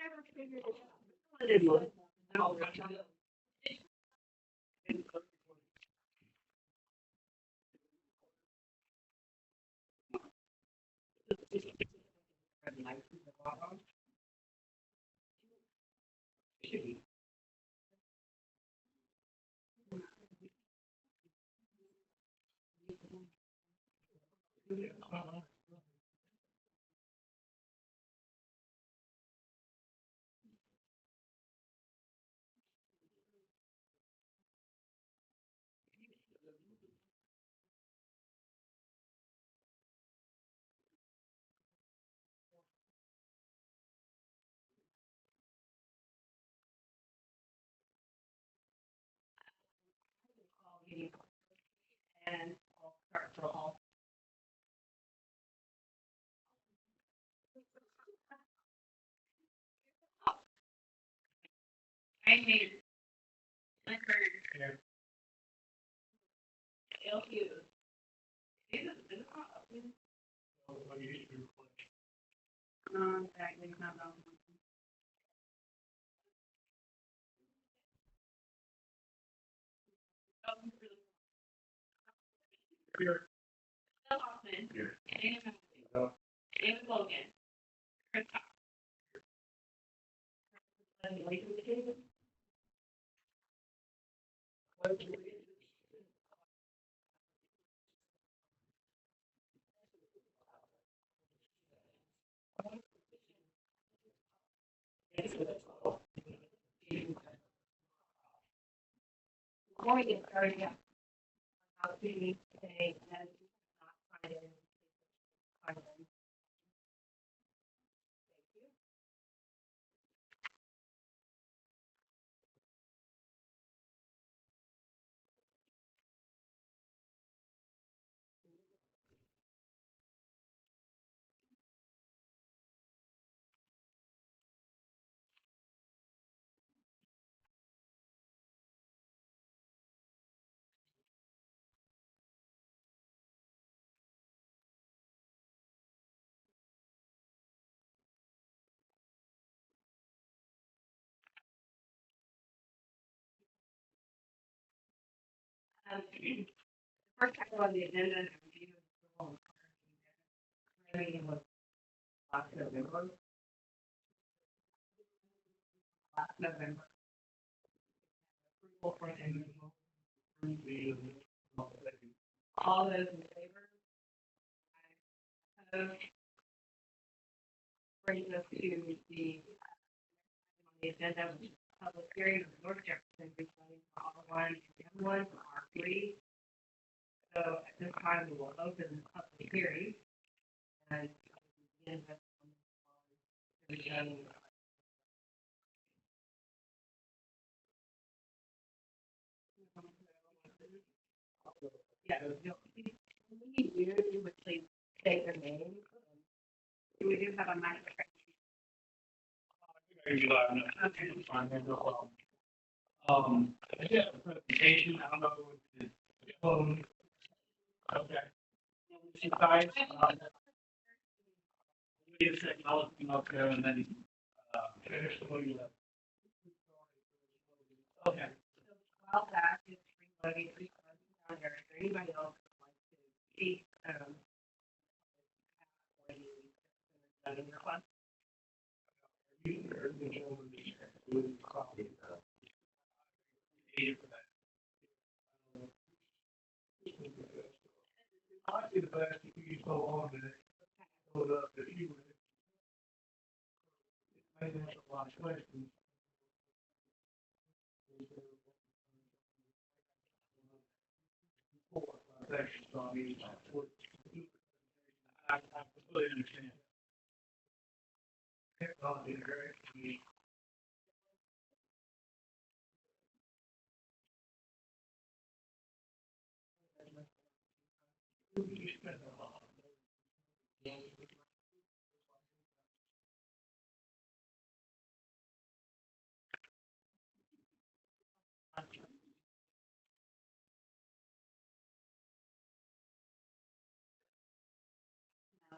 never figured it out. I didn't look. No, and I'll start for all. I hate liquor, ill used. It's not exactly not wrong. Here. Phil Hoffman. Here. David Logan. Chris Cox. Before we get started, yeah, I'll see today and not find it. Find it. First item on the agenda is review of the meeting was last November. Last November. Approval for the individual. All those in favor? Opposed? Brings us to the agenda, which is public hearing of North Jefferson rezoning for R1 and M1 for R3. So at this time, we will open the public hearing and begin with yeah, you would please state your name. We do have a microphone. Okay. Fine, no problem. I did a presentation, I don't know if it's phone. Okay. See, guys, wait a second, I'll look up there and then, finish the way you left. Okay. While that is reloading, down there, is there anybody else who would like to speak, for the zoning request? You heard the gentleman with coffee. Needed for that. I see the best if you go on and hold up, if you would. Maybe that's a lot of questions. Sections on each. I completely understand. Technology integration. You spend a lot.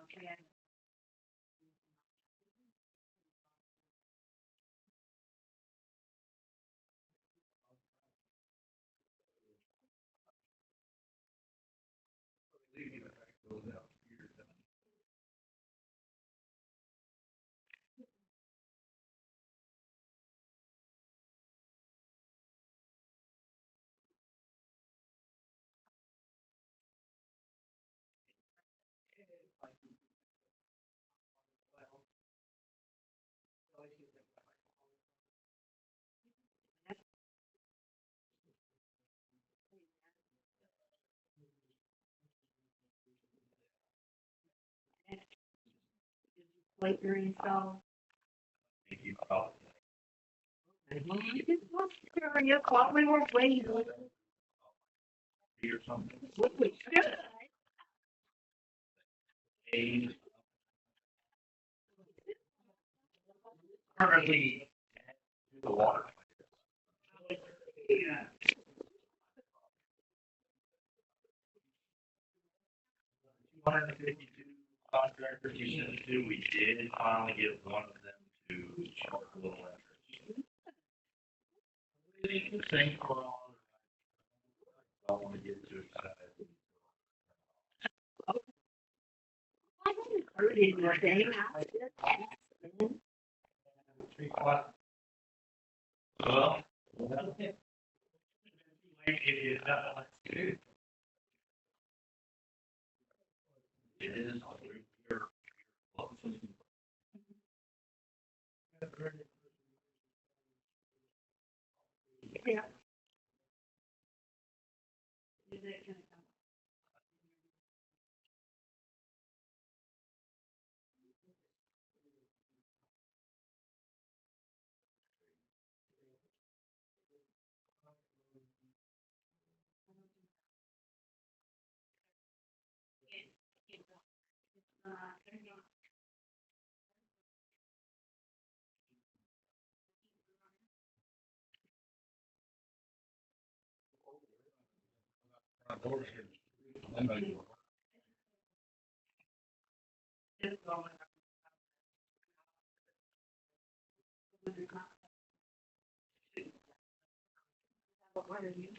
Okay. Like your install. Thank you. Oh, Well, I just want to hurry up while we were waiting. or something. What we should. Aid. Currently, the water. Yeah. 252 contractors you sent it to, we did finally get one of them to show a little interest. Same for all. Don't want to get too excited. I haven't heard anything. I just asked. 3 o'clock. Well, It is not. it is. You're close. Yeah. What are you?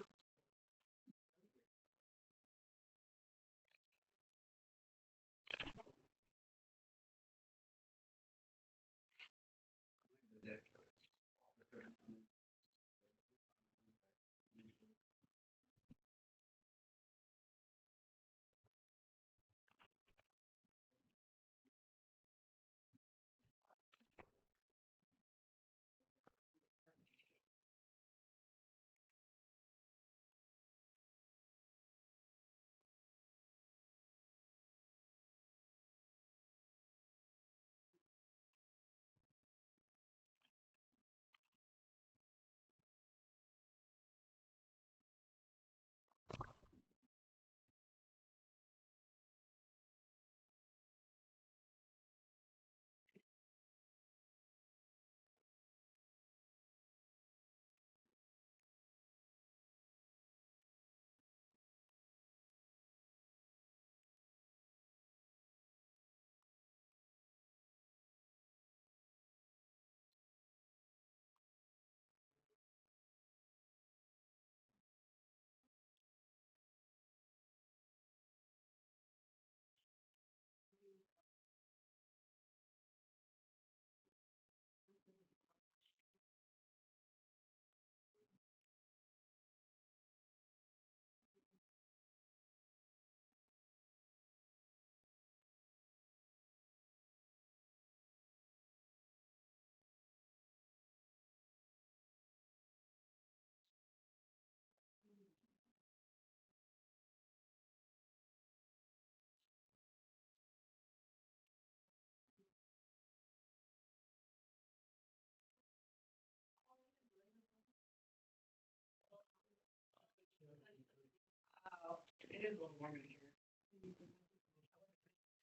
It is a little warm in here.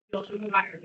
Still to the fire.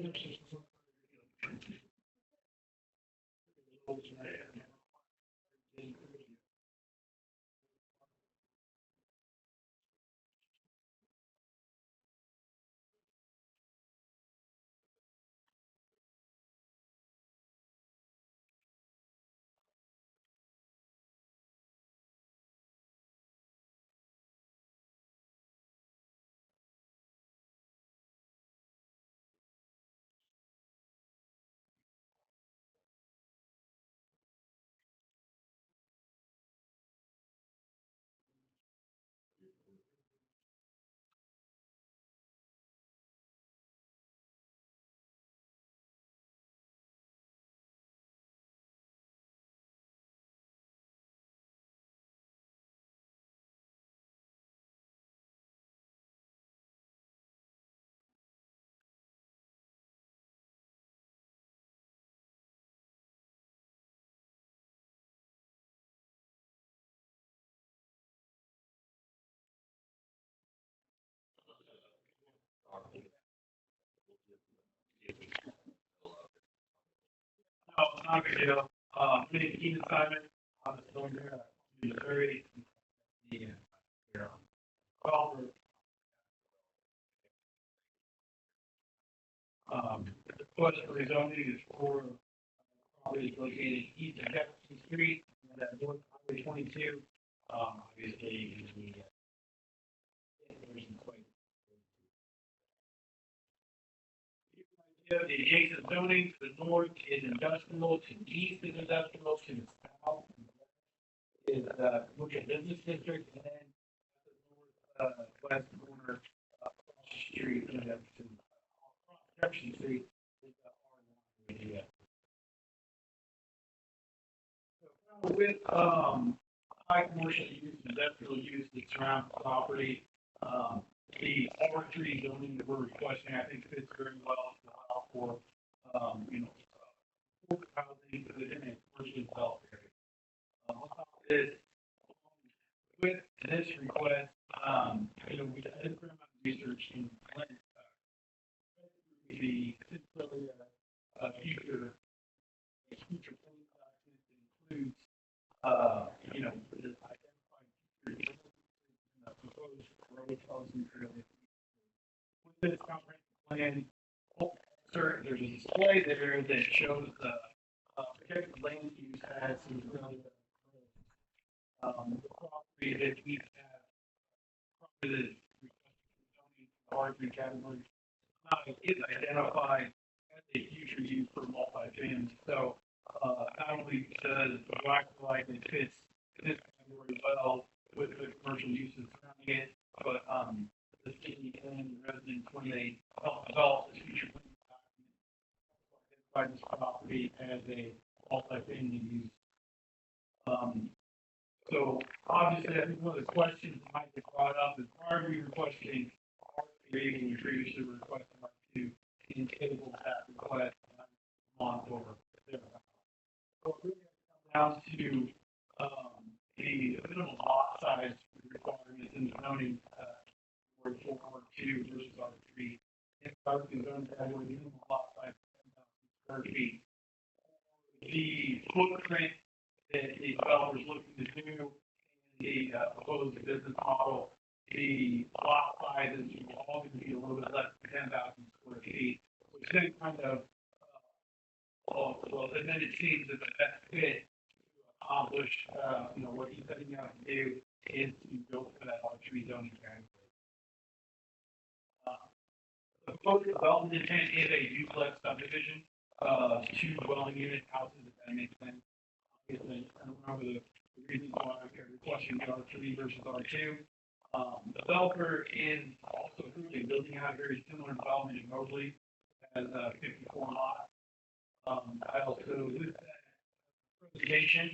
not a big deal. Any key assignment, on the store there, Missouri, the, well, the request for rezoning is for properties located east of Jefferson Street, and that North Highway 22. Obviously, there's quite. The adjacent zoning to the north is industrial, to the east is industrial, to the south is commercial business district, and then the west corner across the street, Jefferson Street is the R1 area. So with high commercial use, industrial use that surrounds the property, the R3 zoning that we're requesting, I think fits very well to allow for, affordable housing within a commercially developed area. On top of this, with this request, we did a fair amount of research in the future plan document that includes, the identified future proposed road housing area. With this comprehensive plan, there's a display there that shows the projected land use as some really the property that we have, property that R3 category is identified as a future use for multifamily. So not only does the black light that fits this category well with the commercial uses surrounding it, but the city and residents, when they help develop this future plan document, identify this property as a multifamily use. So obviously, I think one of the questions that might get brought up is, why are we requesting R3 when we previously requested R2 in table that request month over there? So it really comes down to the minimum lot size requirements in the zoning for R2 versus R3. If R2 zoning category, minimum lot size is 10,000 square feet. The footprint that the developer is looking to do in the proposed business model, the lot sizes are all going to be a little bit less than 10,000 square feet, which then kind of, and then it seems that the best fit to accomplish, what he's setting out to do is to go for that R3 zoning category. The proposed development intent is a duplex subdivision, 2 dwelling unit houses, if that makes sense. Obviously, I don't remember the reasons why they're requesting R3 versus R2. The developer is also currently building out a very similar development in Mosley as 54 lots. I also, with that presentation,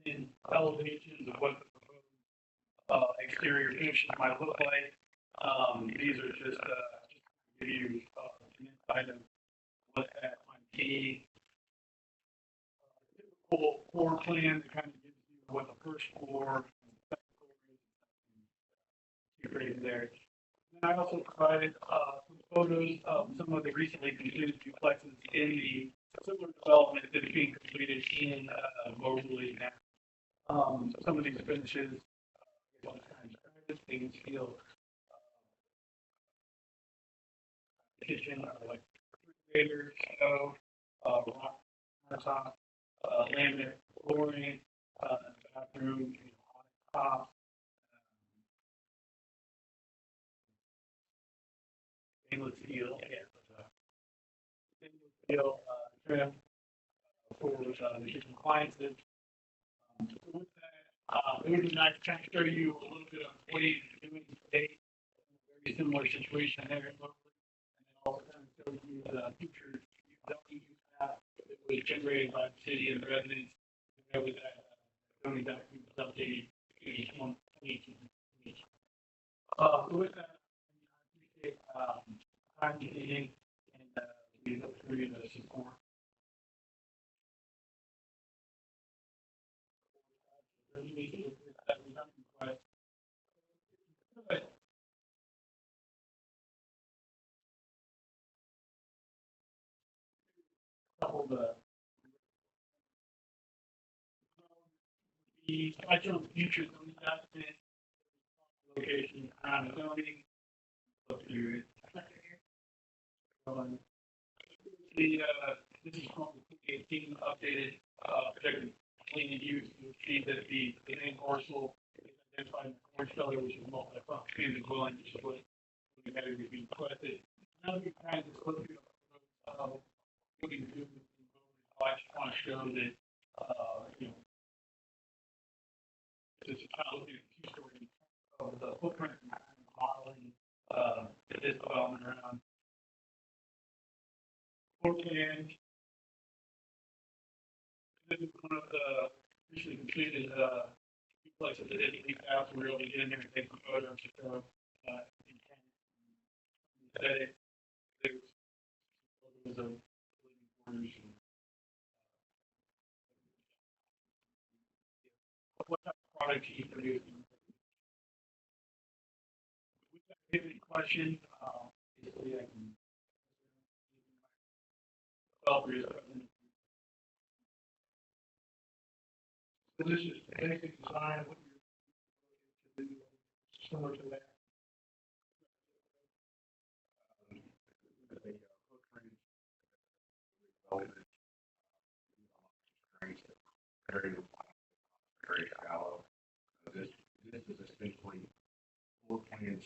in elevations of what the proposed exterior finishes might look like. These are just to give you an insight of what that might be. Typical floor plan that kind of gives you what the first floor and the second floor is. Right there. And I also provided some photos of some of the recently completed duplexes in the similar development that is being completed in Mosley now. Some of these finishes, things feel kitchen like refrigerator, stove, rock top, laminate flooring, bathroom, top. Stainless steel, stainless steel trim for the kitchen appliances. With that, it would be nice to kind of show you a little bit of what he's doing today. Very similar situation there, and then also kind of show you the future zoning use map that was generated by the city and the residents. And with that, zoning document was updated in 2018. With that, I appreciate time meeting, and we look for you to support. the potential future zoning document, location, and zoning, up to you. This is from the 2018 updated, projected clean use. You'll see that the main parcel is identified in the orange color, which is multi-family dwelling, which is what we had to be requested. Now we're trying to look at, looking to do, I just want to show that, you know, this is kind of looking at the two-story of the footprint and modeling, this development around. Floor plan. This is one of the recently completed, duplexes that didn't leave out, so we were able to get in there and take some photos to show, aesthetic. There's photos of living quarters and, what type of product you produce. If you have any questions, basically I can. Developer is present. So this is basic design, what you're to do, similar to that. Very, very shallow. So this is essentially floor plans.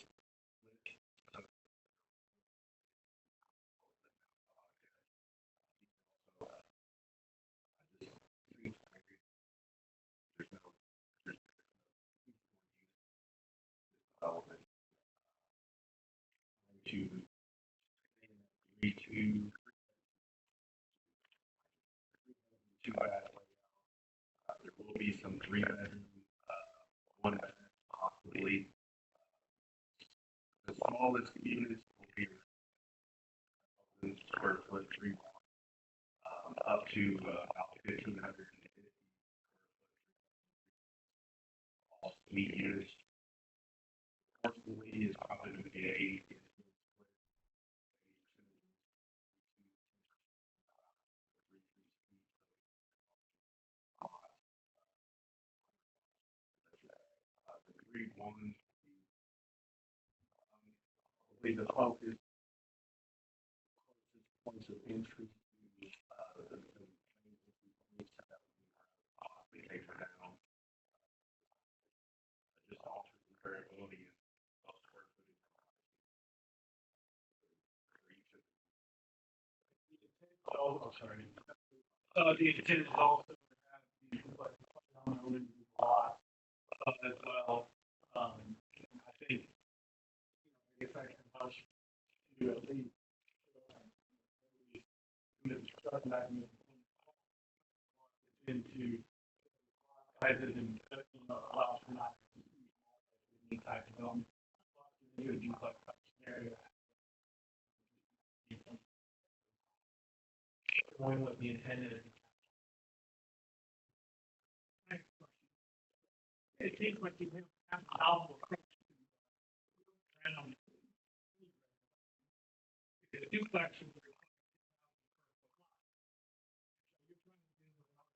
Development to two bed. There will be some 3-bedroom, 1-bedroom, possibly. The smallest units will be 1,000 square foot, up to about 1,550 all suite units. Unfortunately, is probably going to be 80. One, the focus, points of entry to possibly take her down. Just alter the variability of square footage. Oh, sorry. The intent is also to have the on the lot as well. I think, I guess I can push to at least into sizes and allows for not any type of development. You would use like scenario. Knowing what the intent is. It seems like you have a novel approach to the duplex is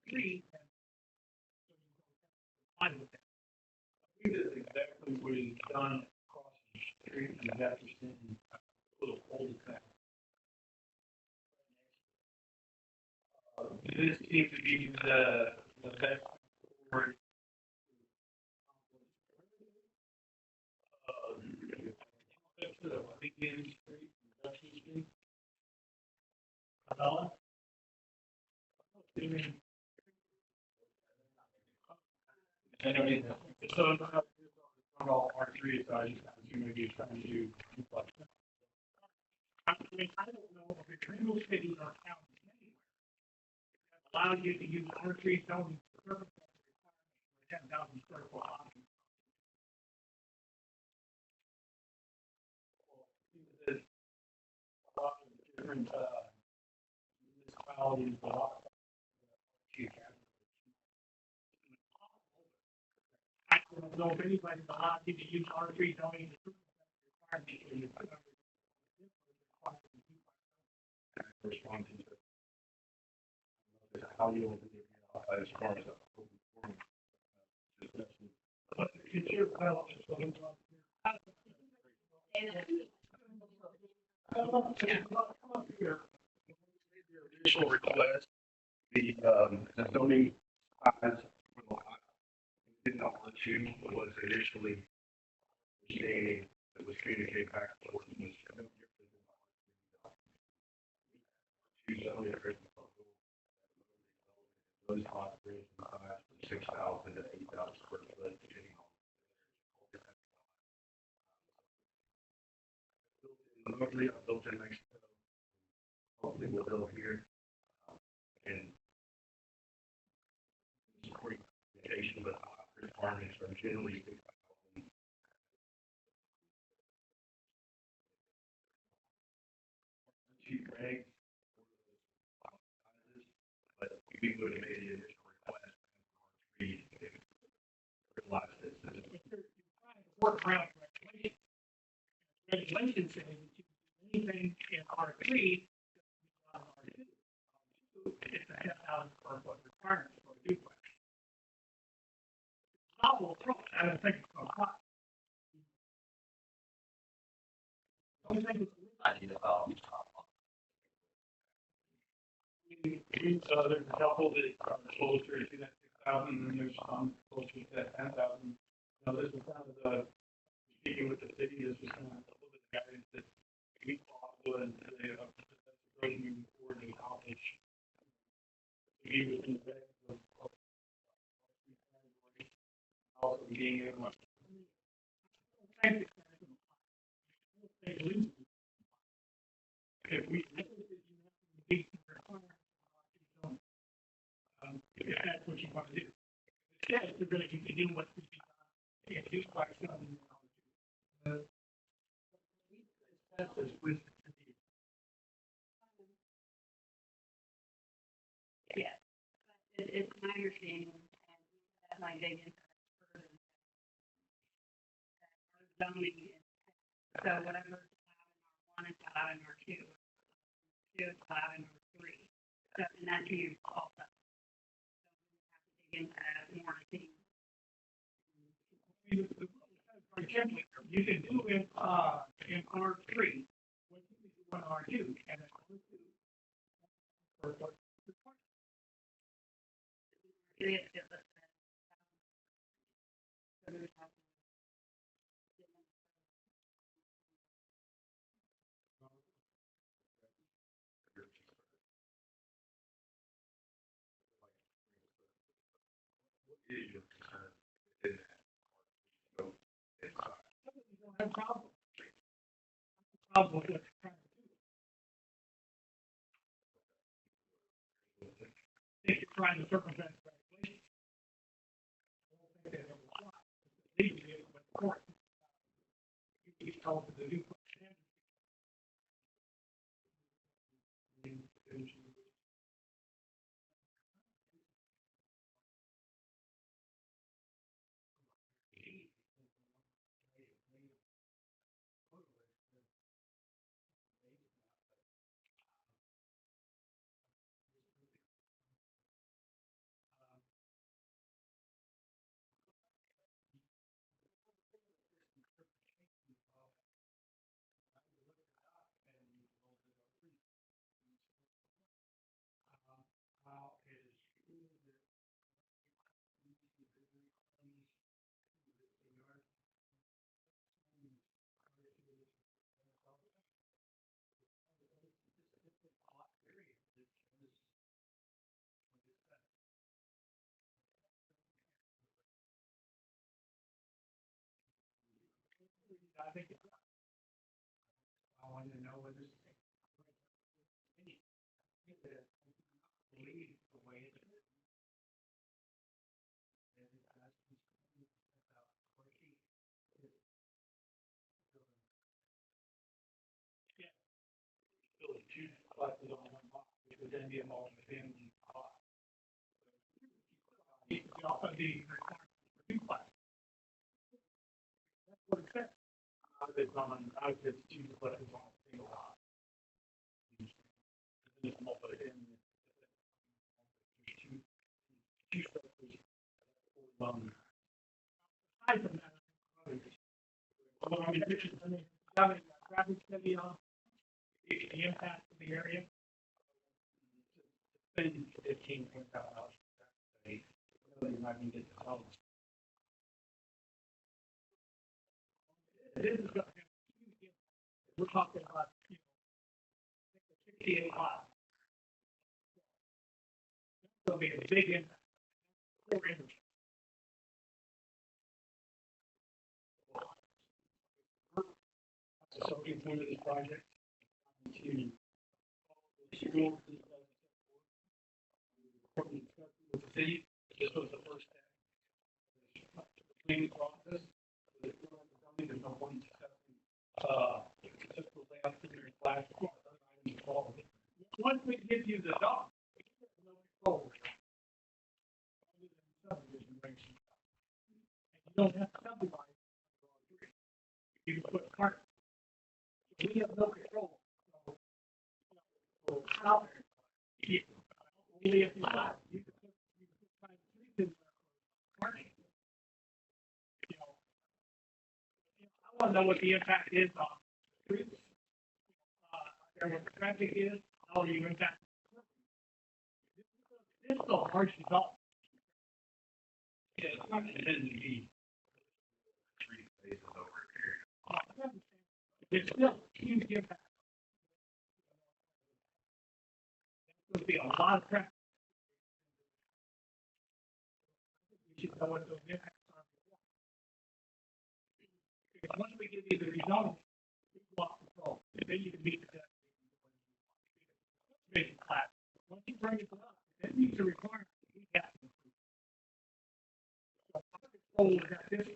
three, and so you with that. I think that's exactly what is done across the street in Jefferson, a little older town. This seems to be the best for Lincoln Street, Industrial Street. Cabela. So not all R3, so I just assume maybe you're trying to do duplex. I mean, I don't know if it's real cities or counties anywhere that allow you to use R3 zoning for purposes of 10,000 square foot lot. There's a lot of different municipalities, a lot of I don't know if anybody's allowed you to use R3 zoning to respond to how you want to do it, as far as. It's your development, so it's not- Come up here. Initial request, the zoning size for the lot did not want to, was initially stating, it was communicated back to us, was no different than two zoning areas. Those lots range in size from 6,000 to 8,000 square foot, depending on. Normally, I built in Mexico, hopefully we'll build here, and supporting communication, but requirements are generally two regs, but we would have made the initial request for three, if realized this. Work around regulations. Regulations say that you can do anything in R three, not R two. It's a 10,000 square foot requirement for a duplex. Not will apply. I don't think it's going to apply. The only thing there's a couple that are closer to that 6,000, and there's some closer to that 10,000. This is kind of the, speaking with the city, this was kind of a little bit of guidance that we thought would, moving forward and accomplish. He was in the back of also being able to. If we, if that's what you want to do. Instead, they're going to continue what we do by something. That's with the city. Yeah, it's my understanding, and that might dig into it further. That our zoning is, so whatever is allowed in R1 is allowed in R2, two is allowed in R3, so, and that's you also. So we have to dig into that more, I think. For example, you can do it in R3, what you can do in R2, and then R2. For what? We have to get this. So there's also- Is your concern in that? So, it's, You don't have a problem. Problem with what you're trying to do. If you're trying to circumvent the regulations. I don't think that ever applies. Legally, it went to court. He's told to do. I think it's. I wanted to know whether this. Believe the way it is. Yeah. Building two classes on one block, which would then be a multi-family block. You could also be required for two classes. That's what it says. It's on, I would say two classes on a single lot. It's multi-family. Aside from that, well, I mean, done a traffic study on the impact of the area. Spend $15,000. Really might need to tell us. This is going to have a huge impact. We're talking about, 68 lots. It's going to be a big impact. Core industry. So in point of this project, to school, with the city, this was the first step. Cleaning process, there's no one typical layout in your class. Once we give you the dog, no control. Subdivision regulations. And you don't have to subdivide. You can put cart. We have no control. So how, only if you want, you can put kind of trees in there. I want to know what the impact is on streets. What the traffic is, how you impact. This is a large development. Yeah, it's not intended to be. Three phases over a period. It's still a huge impact. There'll be a lot of traffic. You should know what those impacts are. Because once we give you the results, we want control. Then you can meet the basic class. Once you bring it up, then you can require we have to improve. So control is that this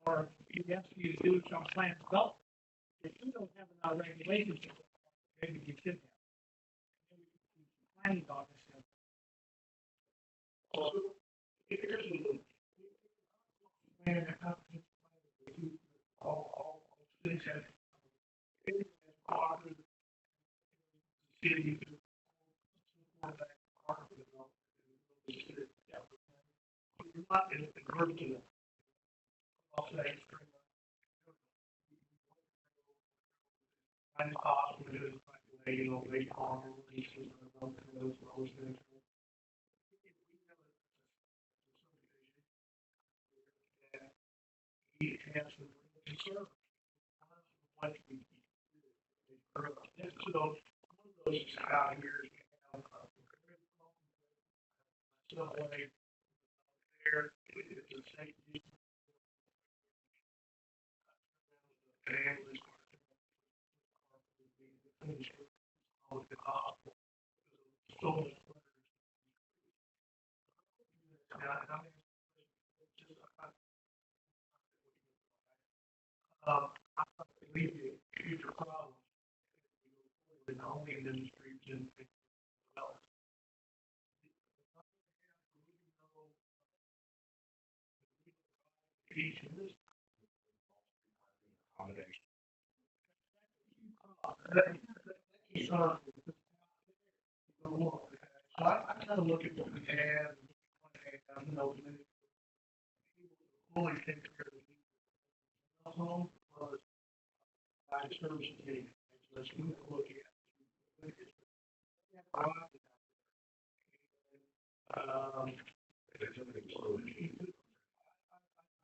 or you ask you to do some plan development. If you don't have enough regulations, maybe you should have. And then we can do some planning on this. So here's the plan that comes to all things that city not in convert to and cost with it, you know, they call releases of those roads. He has to serve. So one of those out here, some way there, it's a safety. Families. So I believe the future problem in the home industry and accommodation. So I kind of look at what we have, you know, fully take care of the home was by service team. Let's look at.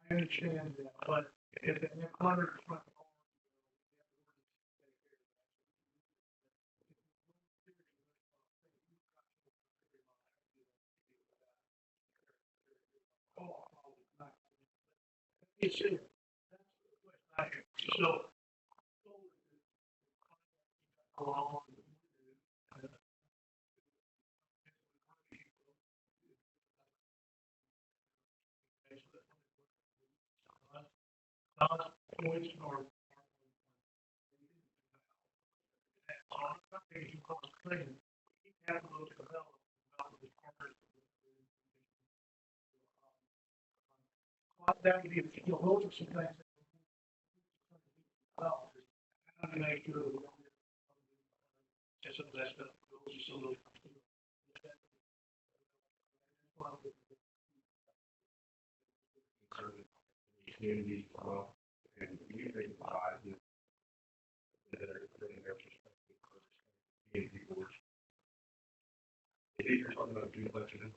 I understand that, but if the clutter it's so along points or that would be, you know, those are some things. Well, how do you make sure that we don't get some of that stuff goes to some of those. communities as well, and usually provide that are bringing their perspective for community boards. If you're talking about duplexes,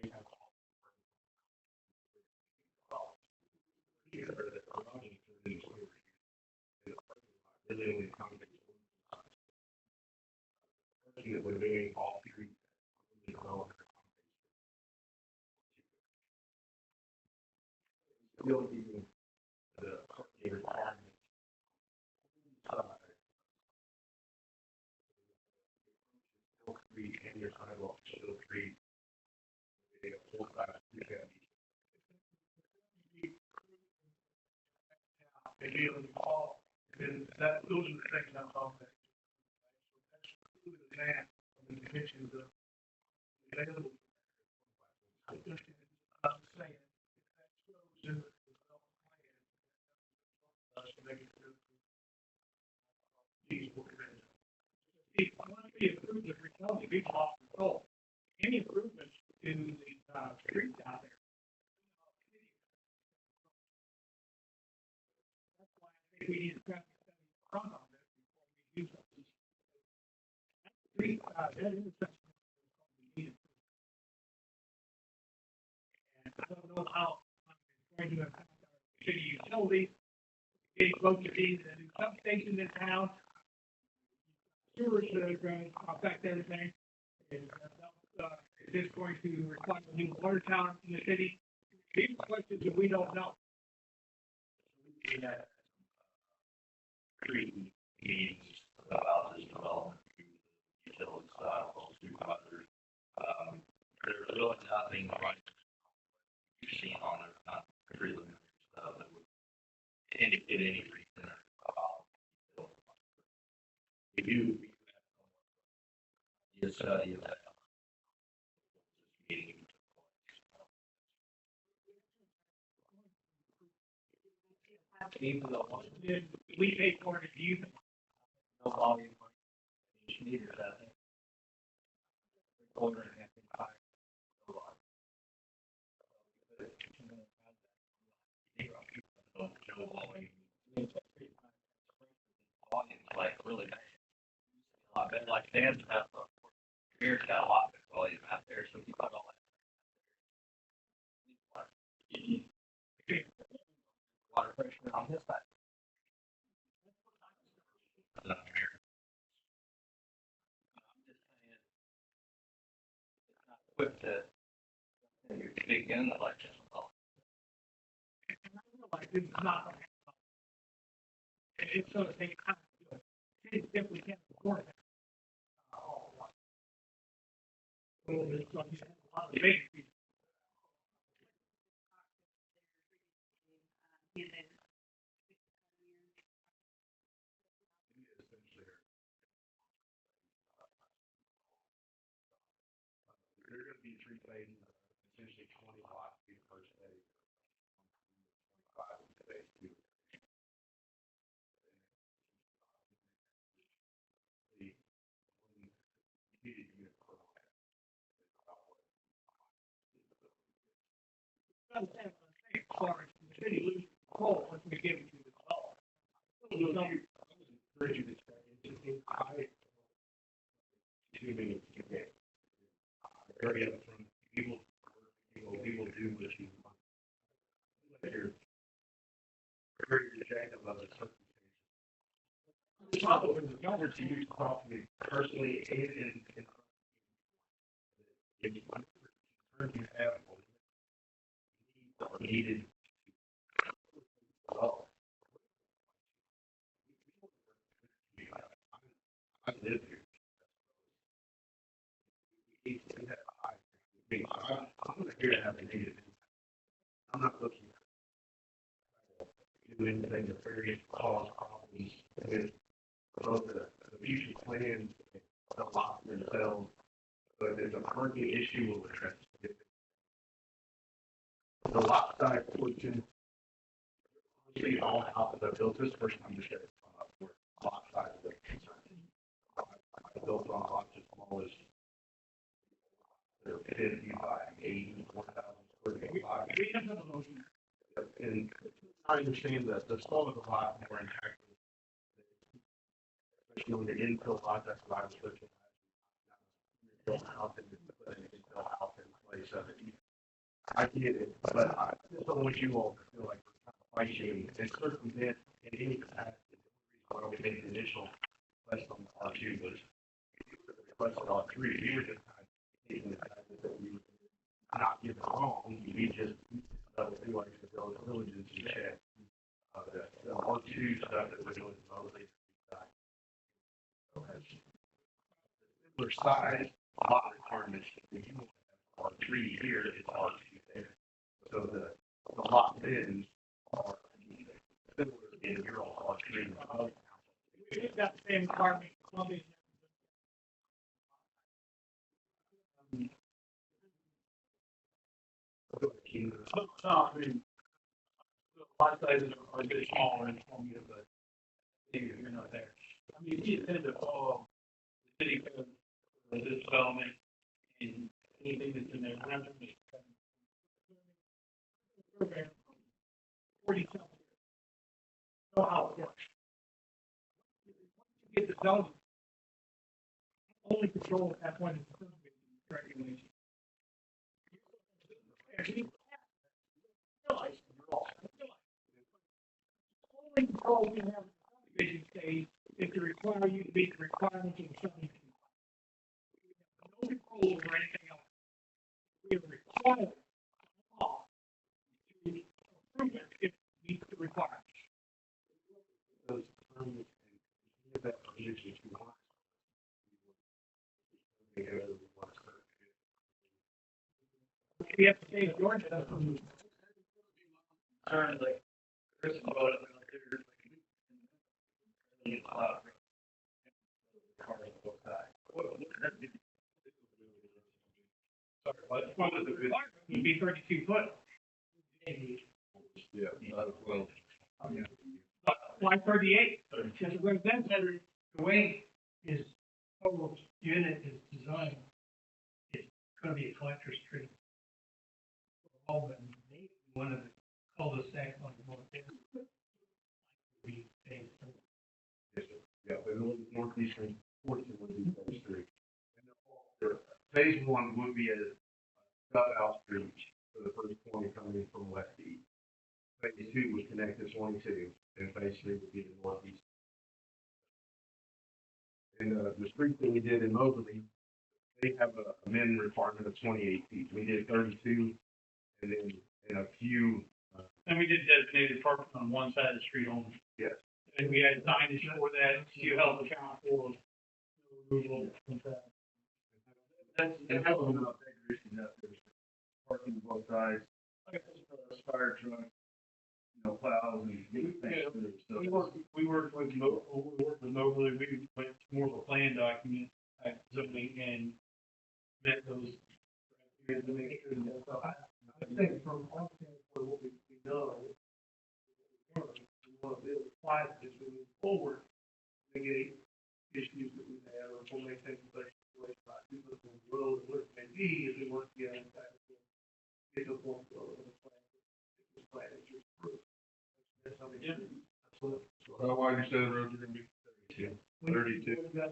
they have really only accommodates that we're doing all three development. Still keeping the parking requirements. Still three, and your sidewalk still three. They have full size, you can be. They deal with all, because that, those are the things I'm talking about. So that's really the map of the dimensions of available. I'm just saying, if that shows in the development plan, that's to make it through. These will come in. If once we approve the requirement, we off control. Any improvements to the streets out there. That's why I think we need to try to study front on this before we use it. Street, that intersection is going to be needed. And I don't know how it's going to impact our city utilities, getting close to these, and in some stations in town, sewers that are going to affect everything. Is this going to require a new water tower in the city? These are questions that we don't know. We had three meetings about this development, utility style, supervisors. There's really nothing right you've seen on it, not preliminary stuff that would indicate any reason about we do the study of that. Meeting. Even though we pay for it, you No volume. Each meter, I think. order and have to buy. No volume. Volume's like really bad. A lot better, like Dan's got Beer's got a lot of volume out there, so he put all that. Water pressure on his side. I'm just saying, it's not quick to begin the election. Like, this is not. It's sort of thing, it simply can't afford it. Well, it's like you said, a lot of big people. There are going to be three phases, essentially 20 lots in the first phase. 25 in phase two. The heated unit program. Sorry, the city loses control once we give it to the developer. You know, Encourage you to stay in high. 2 minutes to get. Very upfront. People do what you want. You're very rejective of the circumstances. It's not open the government to use property personally and in. If you concern you have or needed. Well. I live here. I'm not here to have a negative. I'm not looking to do anything nefarious, cause problems with both the future plans, the lot themselves, but there's a parking issue of the transit. The lot size portion, honestly, all houses I built this first time to share for lot size of the concern. I built on lots as small as they're 50 by 80, 1,000 square feet. we have I understand that the soil is a lot more intact. Especially when you're infill lot, that's what I was looking at. Build a house and put an infill house in place of it. I get it, but I just don't want you all to feel like we're trying to fight you and circumvent in any capacity. Why we made the initial request on R2 was requested R3, we were just kind of taking the fact that we were not giving wrong, we just felt like the diligence and check. The R2 stuff that we're doing is mostly similar size lot requirements. If you want R3 here, it's R2 there. So the lot bins are similar in your R3. We've got the same requirement, Columbia. No, I mean, the lot sizes are a bit smaller in Columbia, but you're not there. I mean, you tend to follow the city code for this development and anything that's in there. I'm just program 40 something. Know how it works. You get the zoning. Only control at that point is the regulation. Only control we have in the subdivision stage is to require you to meet the requirements of the subdivision. No control over anything else. We are required by law to approve it if it meets the requirements. We have to change the ordinance. Currently, Chris brought it out there. Cars on both sides. Sorry, what was the requirement? Would be 32 foot. Yeah, well, Why 38? Because it was then better, the way his total unit is designed, it's gonna be a collector's tree. All the, one of the cul-de-sac on the north end. yeah, the northeastern portion would be phase 3. Phase 1 would be a cut out street for the first 20 coming in from west to east. Phase 2 would connect to 22, and phase 3 would be the northeast. And the street that we did in Mosley, they have a min requirement of 28 feet. We did 32, and then in a few. And we did designated parking on one side of the street only. Yes. And we had signage for that, you help account for removal and that. And how about there's parking both sides, fire truck, plows and getting things through. So We worked with Mobley, we went more of a plan document, zoning and met those. To make sure that, so I think from our standpoint, what we know, we want to be able to apply this as we move forward, mitigate issues that we have, or we'll make things better situation like people in the world, what it may be, as we work together and try to get to a point where we're going to plan, this plan is just proof. That's something. Well, why you said the roads are gonna be 32? 32. Yes,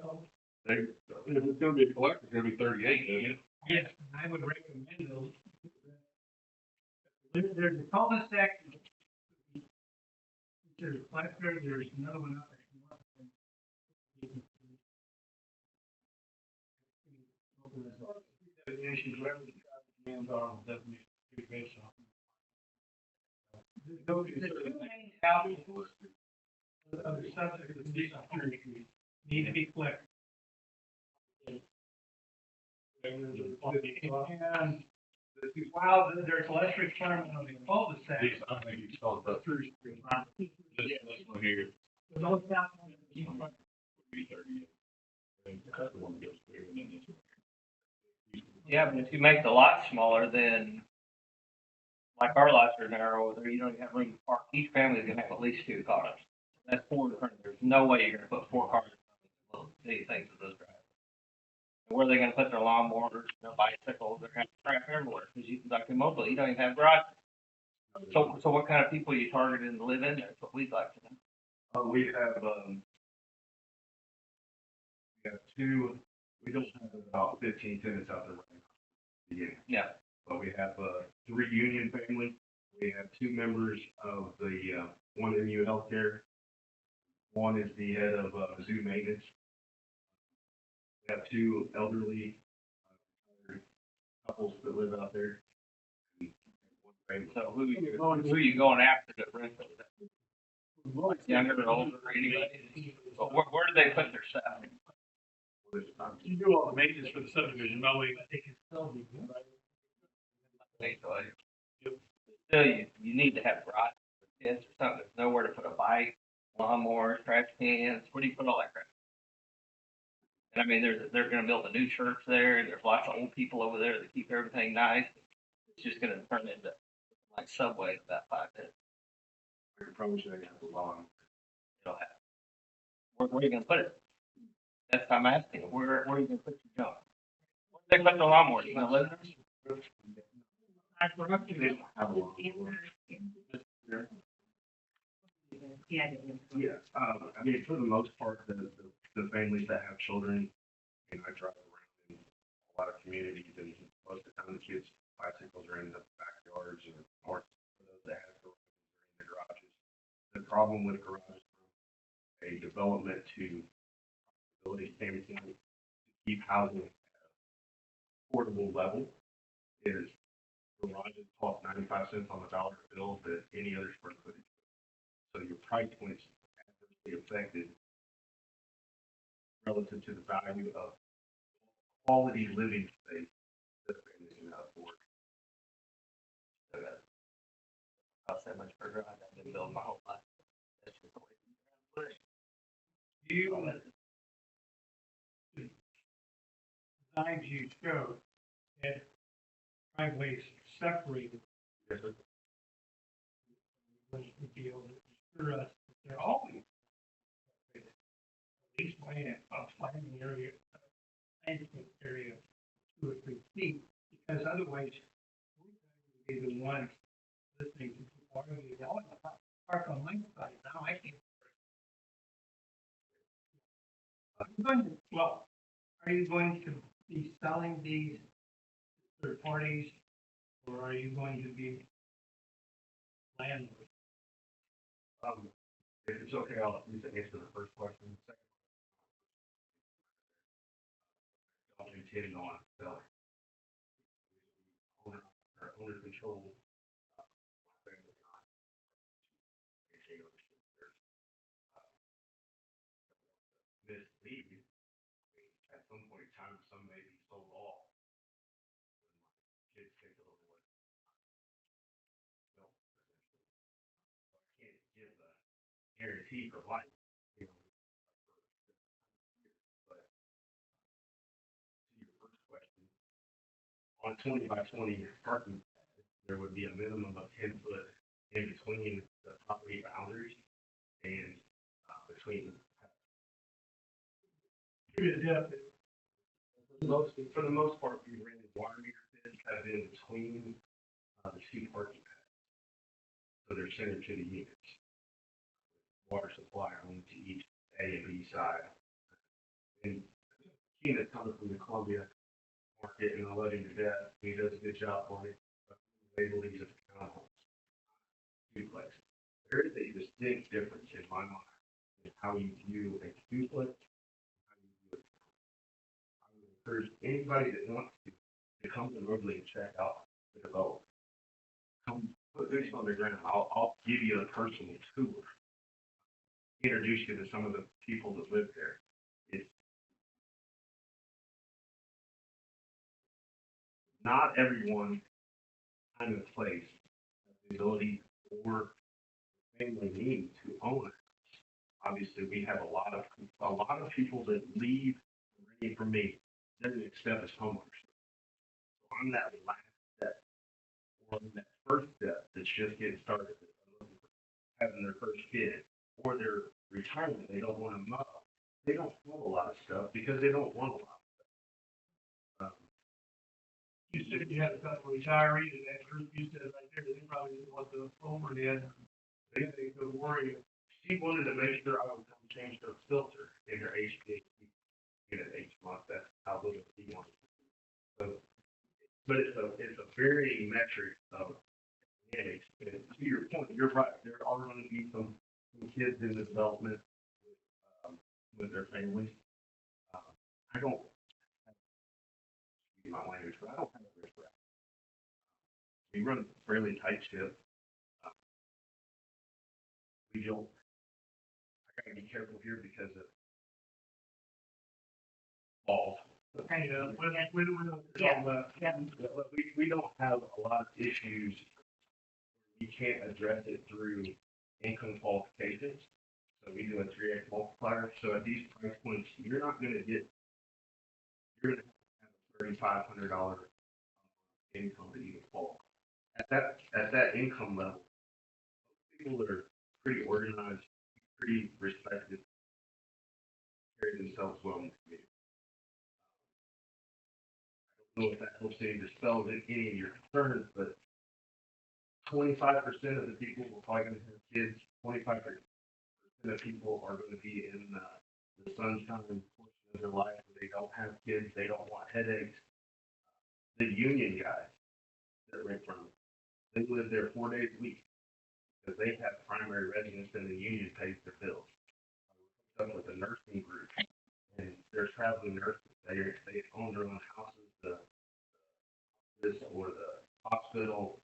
If it's gonna be a collector, it's gonna be 38, isn't it? I would recommend those. There's a cul-de-sac. There's a collector, there's another one out there. Issues, whatever the traffic demands are, will definitely be based on. The two main houses of the subject of this opportunity need to be clear. And while there's less requirement on the cul-de-sac. I think you saw the through. This one here Those houses. would be 38. And the one goes through and then this one. Yeah, but if you make the lot smaller, then like our lots are narrow, there you don't even have room to park. Each family is gonna have at least 2 cars. That's 4 in front of. There's no way you're gonna put 4 cars in little bitty things of those driveways. Where are they gonna put their lawnmowers, their bicycles, they're gonna have trash everywhere, because you, like in Mobile, you don't even have garages. So what kind of people are you targeting to live in there? That's what we'd like to know. We have two, we don't have about 15 tenants out there right now. Yeah. But we have, 3 union families. We have 2 members of the, one MU Healthcare. One is the head of, zoo maintenance. We have 2 elderly, couples that live out there. And one family. So who are you going after to rent those? Younger or older or anybody? But where do they put their stuff? You do all the maintenance for the subdivision, mowing. Still, you need to have garage for kids or something. There's nowhere to put a bike, lawnmower, trash cans. Where do you put all that crap? And I mean, they're gonna build a new church there, and there's lots of old people over there that keep everything nice. It's just gonna turn into like Subway in about 5 minutes. We're probably should have the lawn. It'll have. Where are you gonna put it? That's what I'm asking. Where are you gonna put your junk? Where do they put the lawnmower? You gonna live there? They don't have a lawn. Yeah. Yeah, I mean, for the most part, the families that have children, I drive around in a lot of communities, and most of the time the kids' bicycles are in the backyards, or for those that have garages, in the garages. The problem with garages, a development to ability standpoint, to keep housing at an affordable level, is garages cost 95 cents on the dollar bill than any other square footage. So your price point's adversely affected relative to the value of quality living space that families can afford. So that costs that much per garage. I've been building my whole life. That's just the way you put it. Designs you showed had driveways separated. Yes, sir. Was to be able to assure us that they're always separated. At least by a planning area, landscape area, 2 or 3 feet, because otherwise, we're going to be the ones listening to people arguing, oh, park on my side, now I can't. Are you going to be selling these to third parties, or are you going to be landlords? If it's okay, I'll use to answer the first question. Second, I'll intend on selling. Owner control. Mislead, at some point in time, some may be sold off. Kids take over what. No, I can't give a guarantee for life, you know. But to your first question, on 20 by 20 parking, there would be a minimum of 10 foot in between the property boundaries and between. For the most part, we rented water meter pits have been between the 2 parking pads. So they're centered to the units. Water supply only to each A and B side. And Keenan coming from the Columbia market, and I love him to death. He does a good job on it. But they believe it's townhomes, duplex. There is a distinct difference in my mind in how you view a duplex. I would encourage anybody that wants to come to Moberly and check out the development. Come put boots on the ground. I'll give you a personal tour. Introduce you to some of the people that live there. It's not everyone kind of place has the ability or family need to own it. Obviously, we have a lot of people that leave ready for me doesn't accept as homeowners. So I'm that last step, or that first step that's just getting started, having their first kid, or their retirement. They don't want to mow. They don't have a lot of stuff because they don't want a lot of stuff. You said you had a couple of retirees in that group, you said right there, they probably didn't want the overhead. They could worry. She wanted to make sure I would come change the filter in her HVAC unit each month. That's how little she wanted. So, but it's a very metric of mechanics. And to your point, you're right. There are going to be some kids in the development with their families. I don't, excuse my language, but I don't have a risk wrap. We run a fairly tight ship. We don't, I gotta be careful here because of balls. Right. Yeah, when Yeah. Yeah. But we don't have a lot of issues. You can't address it through income qualifications. So we do a 3x multiplier. So at these price points, you're not gonna get, you're gonna have a $3,500 income to even qualify. At that income level, people that are pretty organized, pretty respected, carry themselves well in the community. I don't know if that helps any dispel any of your concerns, but 25% of the people are probably going to have kids. 25% of people are going to be in the sunshine portion of their life where they don't have kids, they don't want headaches. The union guys that rent from them, they live there 4 days a week because they have primary residence and the union pays their bills. Up with a nursing group, and they're traveling nurses. They own their own houses, or the hospital,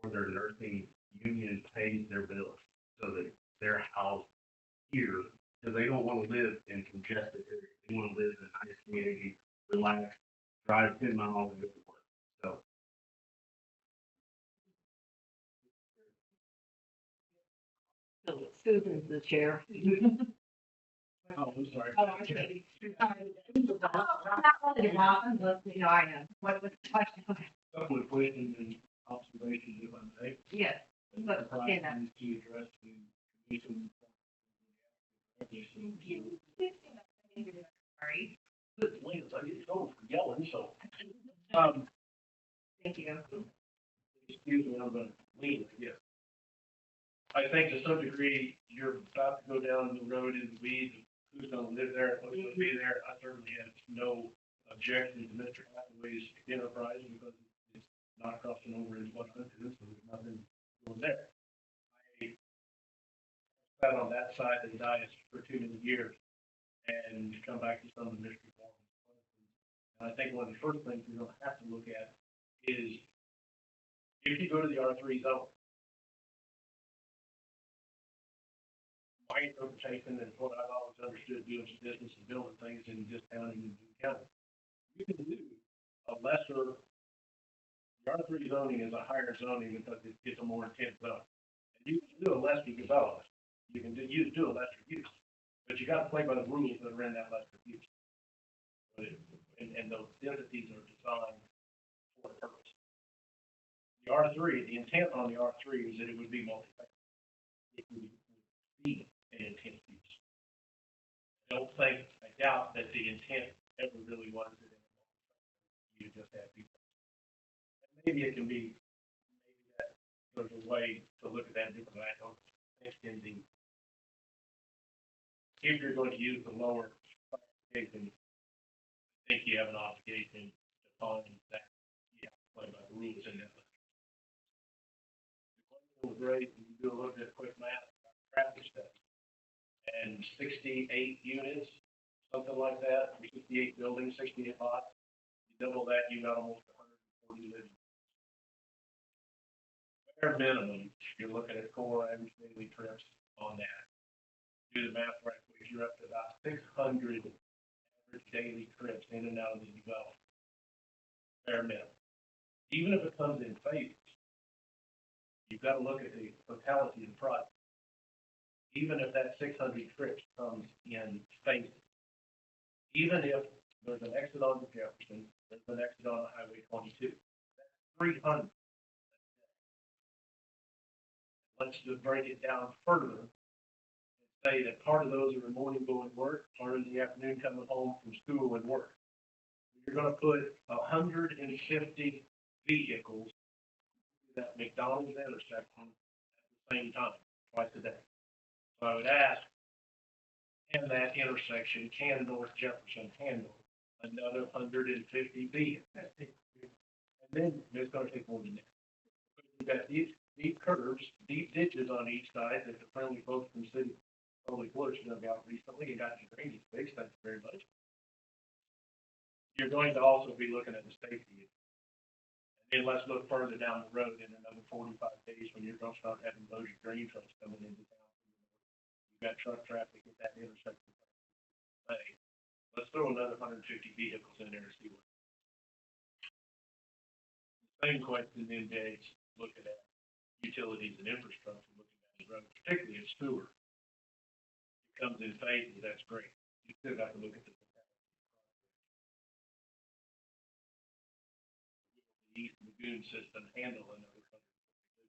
or their nursing union pays their bills, so that they're housed here because they don't want to live in congested areas. They want to live in a nice community, relax, drive 10 miles and go to work. So. Susan's the chair. Oh, I'm sorry. Oh, I'm sorry. Not really Robin, but, you know, I am. What was the question? Couple of questions and observations, if I may. Yes, but, okay, that. Needs to address the commission. Sorry, It's like it's over for yelling, so. thank you. Excuse me, I'm gonna lean, yes. I think to some degree, you're about to go down the road in the weeds, who's gonna live there, who's gonna be there. I certainly have no objection to Mr. Hathaway's enterprise because it's not crossing over into what I'm doing, so there's nothing going there. I sat on that side of the dais for too many years and come back to some of the mystery forms. And I think one of the first things you're gonna have to look at is if you go to the R3 zone, my interpretation and what I've always understood doing business and building things in this county and Boone County, you can do a lesser, the R3 zoning is a higher zoning because it's a more intense zone. And you can do a lesser development, you can do a lesser use, but you gotta play by the rules that are in that lesser use. And those entities are designed for a purpose. The R3, the intent on the R3 is that it would be multi-factor. It would be an intent use. I doubt that the intent ever really was that you just have people. And maybe it can be, maybe that there's a way to look at that differently. I don't think in the, if you're going to use the lower classification, I think you have an obligation to find that you have to play by the rules in that. The question was great, and you do a little bit of quick math, traffic study. And 68 units, something like that, 68 buildings, 68 lots. You double that, you got almost 140 living. Bare minimum, you're looking at core average daily trips on that. Do the math right quick, you're up to about 600 average daily trips in and out of the development. Bare minimum. Even if it comes in phases, you've got to look at the totality of the project. Even if that 600 trips comes in phases, even if there's an exit on the Jefferson, there's an exit on the Highway 22, that's 300. Let's just break it down further and say that part of those are in the morning going to work, part in the afternoon coming home from school and work. You're gonna put 150 vehicles at McDonald's intersection at the same time, twice a day. So I would ask, in that intersection, can North Jefferson handle another 150 vehicles? And then it's gonna take more than that. You've got these deep curves, deep ditches on each side that the friendly folks from City Public Works dug out recently. You got your drainage fixed, thank you very much. You're going to also be looking at the safety. And then let's look further down the road in another 45 days when you're gonna start having those green trucks coming into town. You've got truck traffic at that intersection. Hey, let's throw another 150 vehicles in there and see what. Same question then, Dave, looking at utilities and infrastructure, looking at the road, particularly at Stewart. It comes in phases, that's great. You still got to look at the East Lagoon system handle another 150.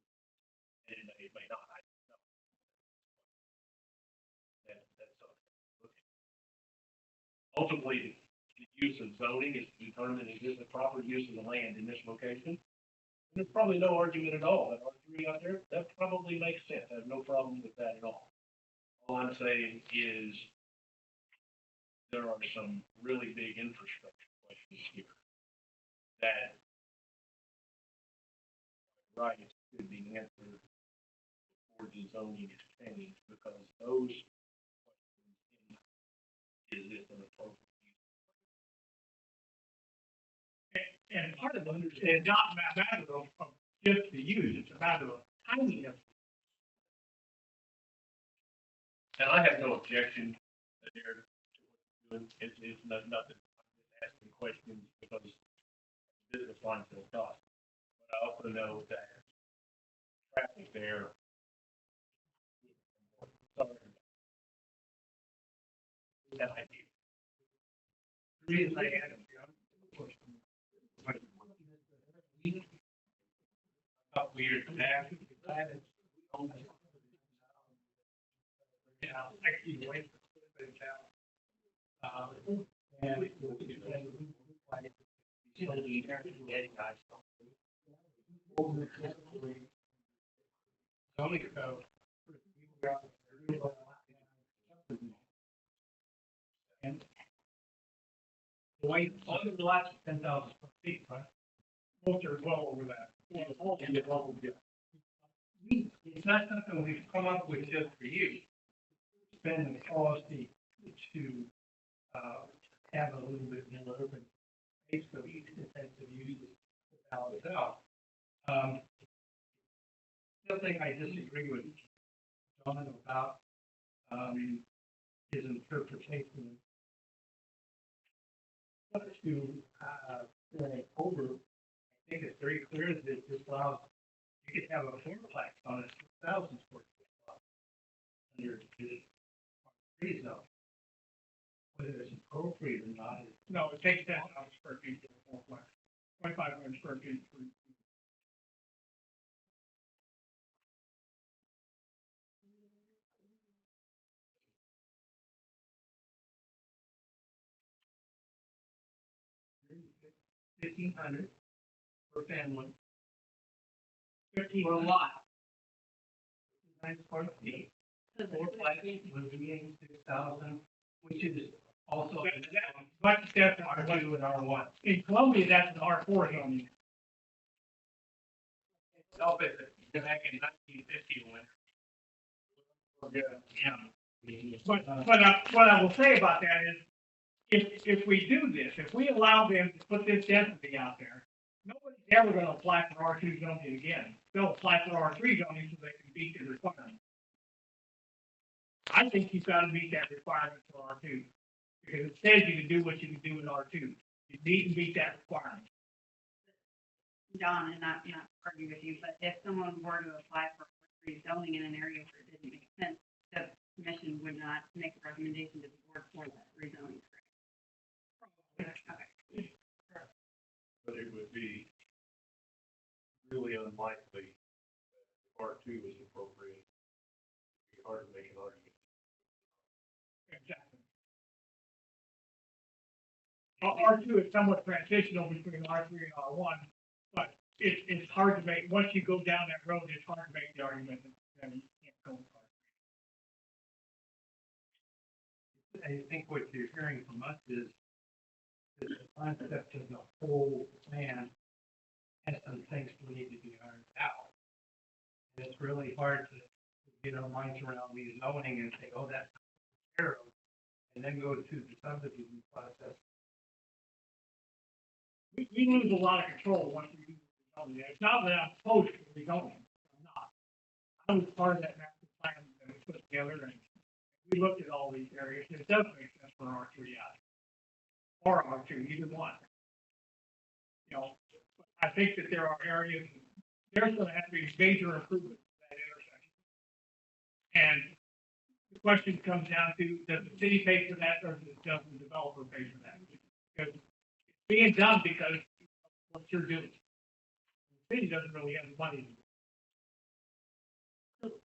And it may not, I don't know. That's okay. Ultimately, the use of zoning is to determine is this the proper use of the land in this location? There's probably no argument at all, that R3 out there, that probably makes sense, I have no problem with that at all. All I'm saying is, there are some really big infrastructure questions here that, right, could be answered before the zoning is changed, because those questions, is this an appropriate use? And part of it is not a matter of just the use, it's a matter of timing of. And I have no objection there to what you're doing. It's nothing, I'm just asking questions because business lines will cost. But I also know that traffic there. Sorry. That idea. The reason I asked Not weird, that. actually wait for it out. And zoning code. And the way, all of the lots are 10,000 square feet, right? Most are well over that. It's not something we've come up with just for you. It's been the policy to, have a little bit more open space so each intensive uses to balance out. The other thing I disagree with John about, his interpretation to, over, I think it's very clear that this allows, you could have a fourplex on a 1,000 square foot lot under the free zone. Whether it's appropriate or not. No, it takes 10,000 square feet to a fourplex, 2,500 square feet for. $1,500 per family. 13 per lot. 9 square feet. Fourplex would be 86,000, which is also. Much different R2 and R1. In Columbia, that's an R4 zone. Back in 1950 when. Yeah. But what I will say about that is, if we do this, if we allow them to put this density out there, nobody's ever gonna apply for R2 zoning again. They'll apply for R3 zoning so they can beat the requirement. I think you've gotta meet that requirement for R2, because it says you can do what you can do in R2. You need to meet that requirement. John, and not argue with you, but if someone were to apply for rezoning in an area where it didn't make sense, the commission would not make a recommendation to the board for that rezoning. Okay. But it would be really unlikely that R2 is appropriate. It'd be hard to make an argument. Exactly. R2 is somewhat transitional between R3 and R1, but it's hard to make, once you go down that road, it's hard to make the argument that you can't go with R3. I think what you're hearing from us is the concept of the whole plan has some things we need to be ironed out. And it's really hard to get our minds around the zoning and say, oh, that's narrow, and then go to the subdivision process. We lose a lot of control once we do the rezoning. It's not that I'm opposed to rezoning, I'm not. I was part of that master plan that we put together, and we looked at all these areas, and it does make sense for R3 out. Or R2, either one. You know, I think that there are areas, there's gonna have to be major improvements at that intersection. And the question comes down to, does the city pay for that, or does the developer pay for that? Because it's being done because of what you're doing. The city doesn't really have the money to do it.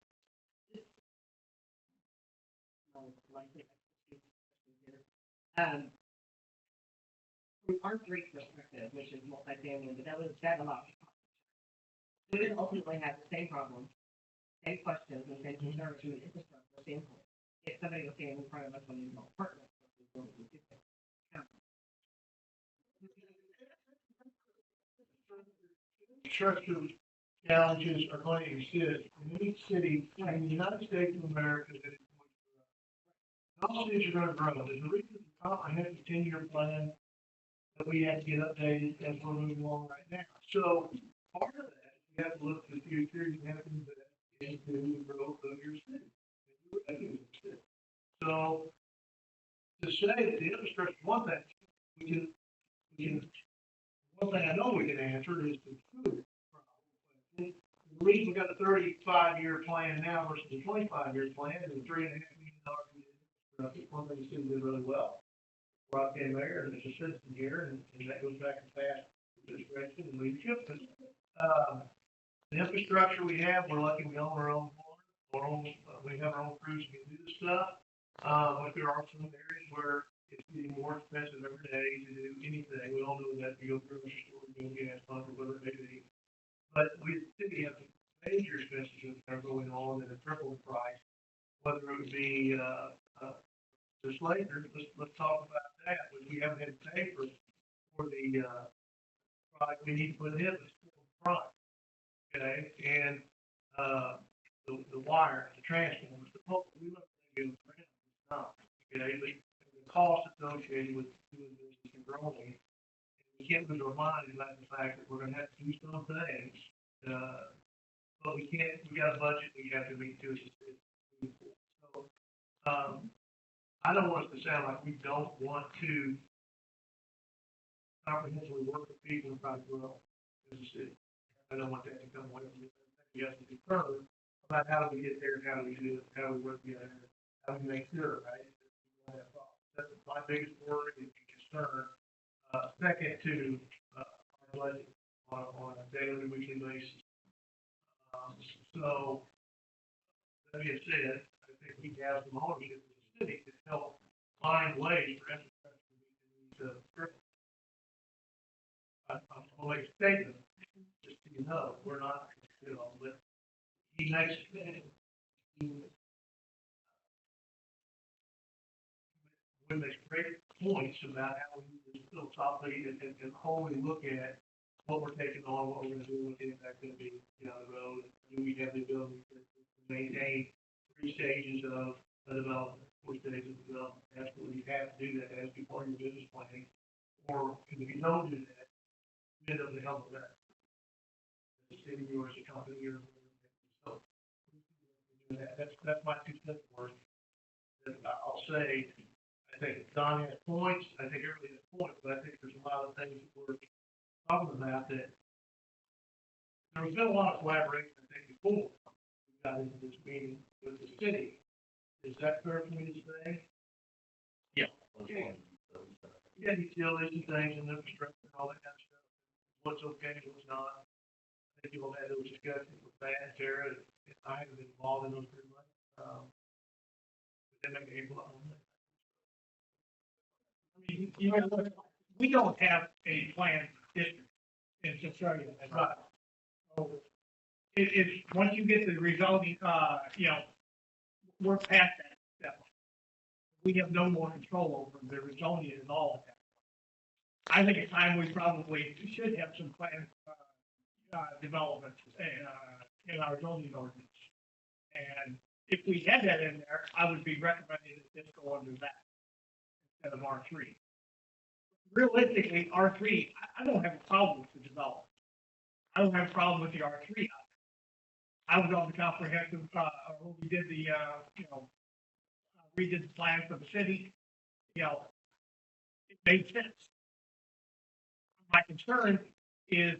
From R3 perspective, which is multifamily, but that allows. We would ultimately have the same problems, same questions, and same concerns from an infrastructure standpoint. If somebody was standing in front of us on these apartments, Structural challenges are going to exist in any city in the United States of America that is going to grow. All cities are going to grow. There's a reason the comprehensive 10-year plan that we have to get updated as we're moving along right now. So part of that, you have to look to the future, you have to invest into the growth of your city. So to say that the infrastructure is one thing, we can, one thing I know we can answer is the food problem. The reason we got a 35-year plan now versus a 25-year plan is a $3.5 million. One thing the city did really well. Rob came there, and there's a citizen here, and that goes back to past administration and leadership. But, the infrastructure we have, we're lucky we own our own farm, we have our own crews who can do this stuff. But there are some areas where it's getting more expensive every day to do anything. We all know that you go through a store, you go gas pump, or whatever it may be. But we city have major expenses that are going on at a triple price, whether it would be, this later, let's talk about that, but we haven't had to pay for the, product we need to put in, the front. Okay, and, the wire, the transformers, the pole, we look at it, it's not, okay, the cost associated with doing business and growing. We can't lose our mind about the fact that we're gonna have to do some things, but we can't, we got a budget we have to meet to. So, I don't want it to sound like we don't want to comprehensively work with people and try to grow as a city. I don't want that to come away from it. You have to be further about how do we get there, how do we do it, how do we work together, how do we make sure, right? That's my biggest worry and concern. Second to our budget on a daily, weekly basis. So that being said, I think we have some ownership of the city to help find ways for infrastructure to. I'm gonna make a statement, just so you know, we're not, but he makes great points about how we philosophically and wholly look at what we're taking on, what we're gonna do, what the impact gonna be down the road. Do we have the ability to maintain 3 stages of a development, 4 stages of development? Absolutely, you have to do that as part of your business planning. Or if you don't do that, you end up with help with that. The city or the company or so. That's my 2 cents worth. I'll say, I think Don has points, I think everybody has points, but I think there's a lot of things that we're talking about that there's been a lot of collaboration, I think, before we got into this meeting with the city. Is that fair for me to say? Yeah. Okay. Yeah, utilities and things and infrastructure and all that kind of stuff. What's okay, what's not. I think you'll have those discussions with Matt and Tara, and I have been involved in those pretty much. But then they gave up on that. I mean, you know, we don't have a planned district in Centralia as well. So it's, once you get the rezoning, we're past that step. We have no more control over the rezoning at all. I think it's time we probably should have some planned, development, in our zoning ordinance. And if we had that in there, I would be recommending that this go under that instead of R three. Realistically, R three, I don't have a problem with the development. I don't have a problem with the R three. I was on the comprehensive, when we did the, redid the plan for the city, it made sense. My concern is,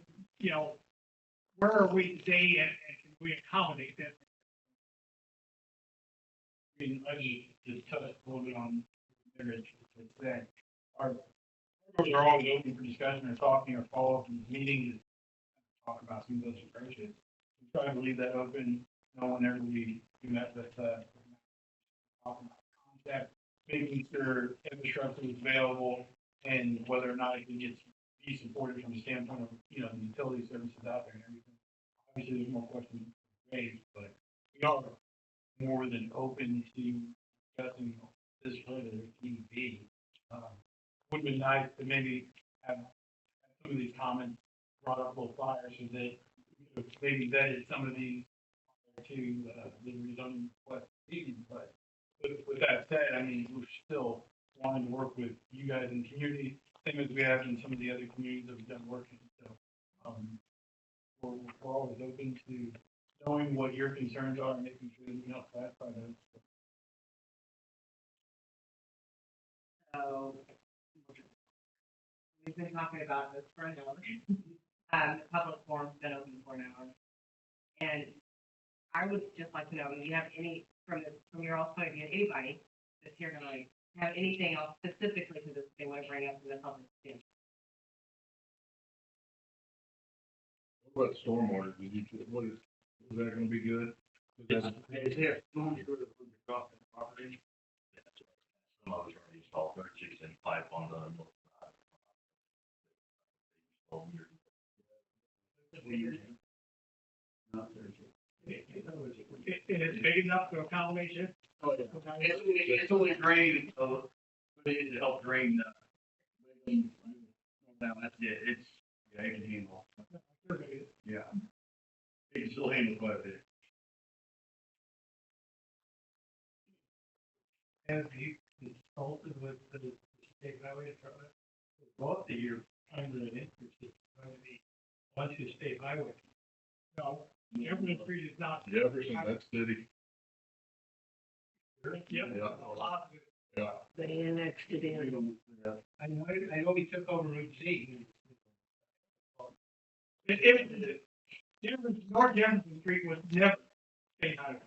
where are we today and can we accommodate that? I mean, I just touched a little bit on marriage, that our doors are always open for discussion or talking or follow-up in meetings, talk about some of those approaches. We try to leave that open, whenever we met with, talking about concept, making sure infrastructure is available and whether or not it can be supported from the standpoint of, the utility services out there and everything. Obviously, there's more questions raised, but we are more than open to discussing this further if need be. Would be nice to maybe have some of these comments brought up a little fire so that maybe vetted some of these to the rezoning request meeting. But with that said, I mean, we're still wanting to work with you guys in the community, same as we have in some of the other communities that we've done working. So we're always open to knowing what your concerns are and making sure that we help clarify those. So, we've been talking about this for an hour. The public forum's been open for an hour. And I would just like to know, do you have any, from your all's point of view, anybody that's here tonight, have anything else specifically to this they want to bring up in the public forum? What about stormwater? Is that gonna be good? Property. Some of us already installed 36-inch pipe on the north side. It is big enough to accommodate you. Oh, yeah. It's only drained, but it help drain down, that's it, it can handle. Yeah. It can still handle quite a bit. Have you consulted with the state highway department? What the year under an interest is going to be onto the state highway? No, Jefferson Street is not. Jefferson, that's city. Yep. Yeah. A lot of it. Yeah. They annexed it in. I know he took over Route Z. North Jefferson Street was never state highway.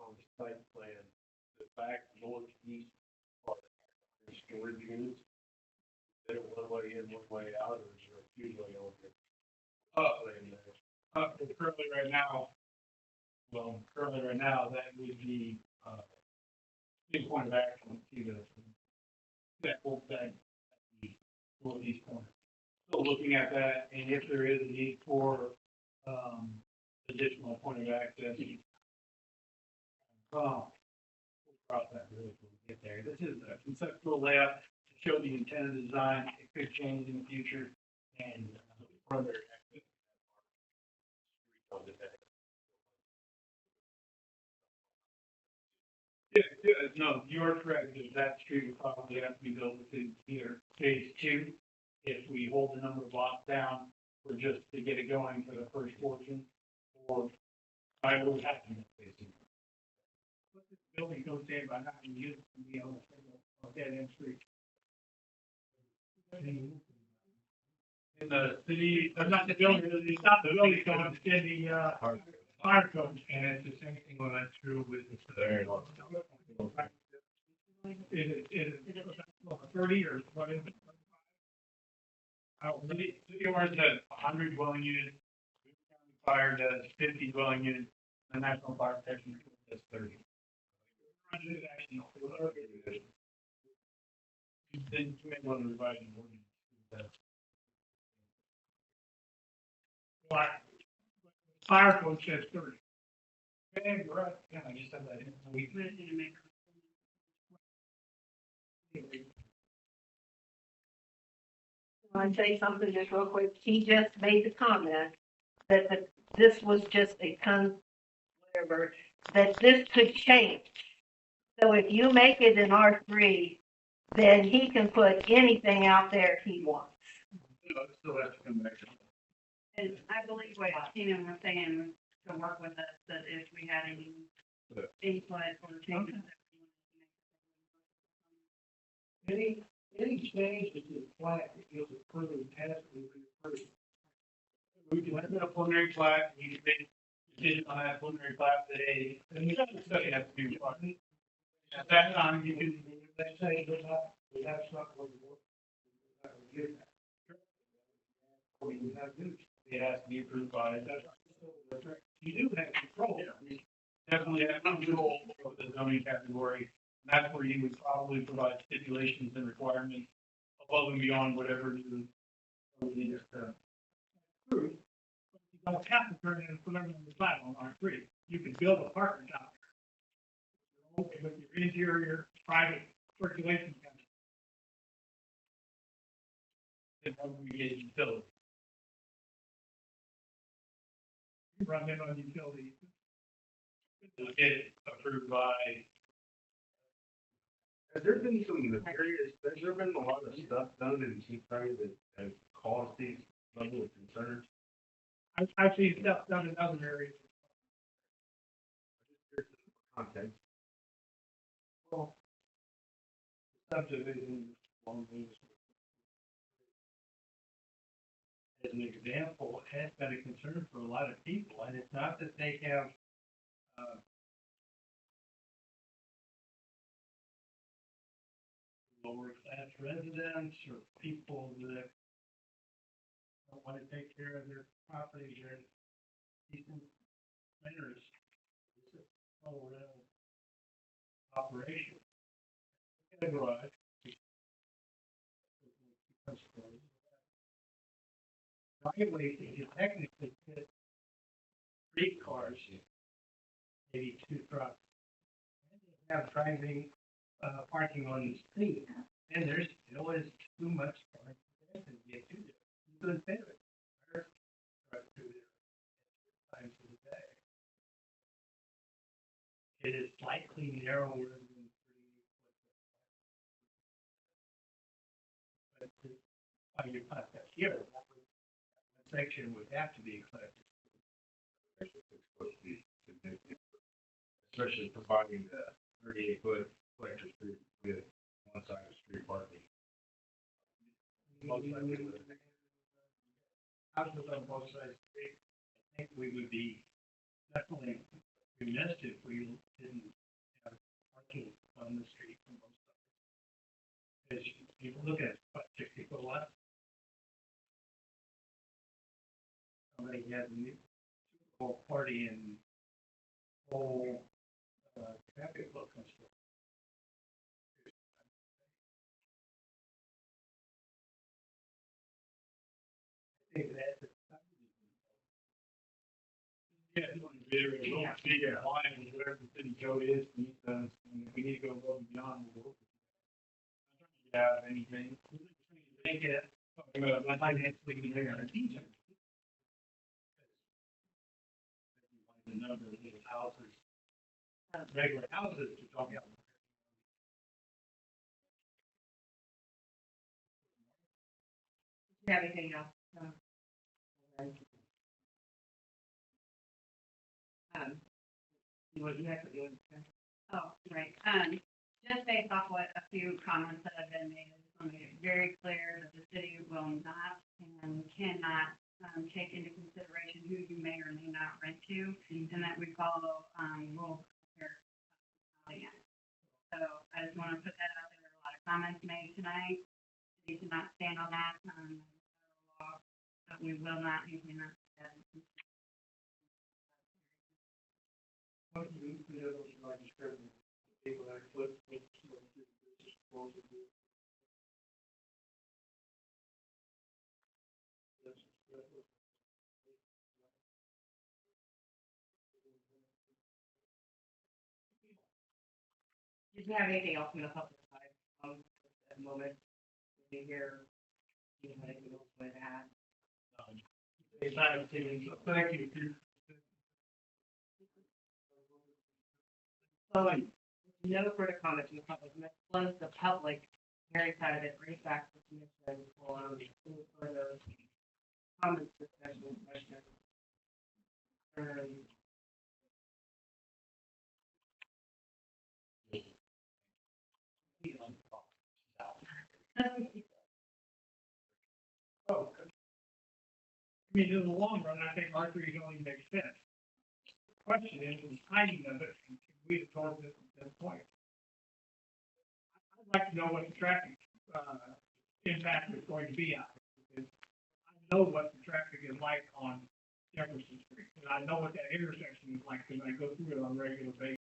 On the site plan, the back northeast part, the storage units, they don't one way in, one way out, or is there a few way over? Currently right now, that would be, big point of action to that whole thing, the northeast corner. So looking at that, and if there is a need for, additional point of access, we'll cross that bridge when we get there. This is a conceptual layout to show the intent of the design. It could change in the future and further. Yeah, no, you're correct, because that street would probably have to be built within either phase two, if we hold the number of lots down, or just to get it going for the first portion, or I would have to make phase two. What's this building goes there by not being used to be on the dead end street? In the city, Not the building, it's not the building code, it's in the, fire code. and it's the same thing when I threw with. There. It is 30 or what is it? City ours has 100 dwelling units, Fire does 50 dwelling units, the National Fire Protection does 30. Then you may want to revise the ordinance. Why? Fire code says 30. Yeah, you're right. Yeah, I just said that. We, Want to say something just real quick? He just made the comment that this was just a whatever, that this could change. So if you make it an R3, then he can put anything out there he wants. it still has to come back. And I believe what Tina was saying, to work with us, that if we had any input or changes. Any change to the plat that gets approved has to be approved. We can have a preliminary plat, you can make a decision on that preliminary plat today, and the other stuff you have to do. At that time, you can, They say that's not what we want. That would give that. Or you have to, it has to be approved by, you do have control. definitely have control of the zoning category. And that's where you would probably provide stipulations and requirements above and beyond whatever you just, Approved. But you don't have to turn it in preliminary plat on R3. You can build a parking lot. Okay, with your interior, private circulation. if we get utility. You run in on utilities. It'll get approved by, Has there been some nefarious, has there been a lot of stuff done in King County that has caused these level of concerns? I've seen stuff done in other areas. Context. Well, subdivision along these. as an example, has been a concern for a lot of people, and it's not that they have, lower class residents or people that don't want to take care of their property or decent renters. It's a whole real operation. Categorized. Right-of-way, you technically fit 3 cars, maybe 2 trucks. And you have driving, parking on the street, and there's still is too much parking to get to there. You couldn't fit it. Cars drive through there times of the day. It is slightly narrower than 3. But you put that here, that section would have to be collected. Especially providing the 38-foot collector street with one side of street parking. Most likely, houses on both sides of the street, I think we would be definitely remiss if we didn't have parking on the street from both sides. Because people look at, what, 60-foot lot? Somebody had a new whole party and whole, traffic flow comes through. I think that's. Yeah, you want to be able to figure out why and whatever the city code is, we need to go above and beyond. We'll have anything. Think it, financially, we are a teacher. The number of little houses, regular houses to talk about. Do you have anything else? You have to do it. Oh, right. Just based off what a few comments that have been made, I just want to make it very clear that the city will not and cannot take into consideration who you may or may not rent to, and that we follow rules here. So I just want to put that out there. There were a lot of comments made tonight. We should not stand on that. But we will not, we cannot. How do you, like, discriminate people that flip, this is supposed to do? Did you have anything else in the public side, at the moment? Did you hear, you know, anything else with that? It's not a thing, so thank you. So, no further comments from the public, let's close the public hearing side of it, bring it back to the commission for, any further comments, discussion, questions. Oh, okay. I mean, in the long run, I think archery only makes sense. The question is, the timing of it, and can we absorb this at this point? I'd like to know what the traffic, impact is going to be on it, because I know what the traffic is like on Jefferson Street, and I know what that intersection is like, because I go through it on a regular basis.